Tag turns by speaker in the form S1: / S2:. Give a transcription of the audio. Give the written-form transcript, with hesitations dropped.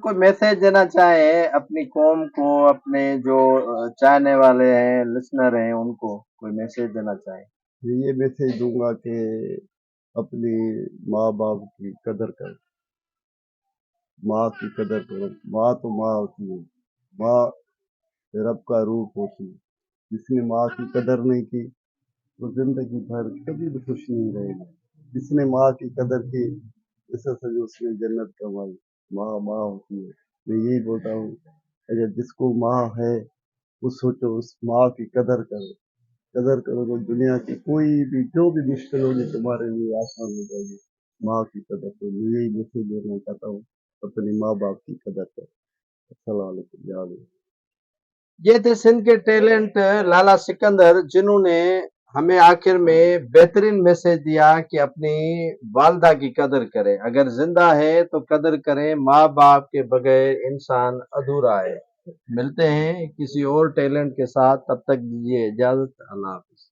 S1: कोई मैसेज देना चाहे अपनी कौम को, अपने जो चाहने वाले हैं, लिसनर हैं, उनको कोई मैसेज देना चाहे?
S2: ये मैसेज दूंगा कि अपनी माँ बाप की कदर करो, माँ की कदर करो। माँ तो माँ होती है, माँ रब का रूप होती है। जिसने माँ की कदर नहीं की वो जिंदगी भर कभी भी खुश नहीं रहेगा। जिसने माँ की कदर की इसे समझो उसने जन्नत कमाई। माँ माँ होती है। मैं यही बोलता हूँ, अगर जिसको माँ है वो सोचो, उस माँ की कदर करो। कदर करो तो दुनिया की कोई भी जो भी मुश्किल होगी तुम्हारे लिए आसान हो जाएगी। माँ की कदर करो। मैं यही मैसेज देना चाहता हूँ, अपनी माँ बाप की कदर करो। अस्सलाम वालेकुम यार।
S1: ये थे सिंध के टैलेंट लाला सिकंदर, जिन्होंने हमें आखिर में बेहतरीन मैसेज दिया कि अपनी वालदा की कदर करें। अगर जिंदा है तो कदर करें, माँ बाप के बगैर इंसान अधूरा है। मिलते हैं किसी और टैलेंट के साथ, तब तक दीजिए इजाजत। अल्लाह हाफिज।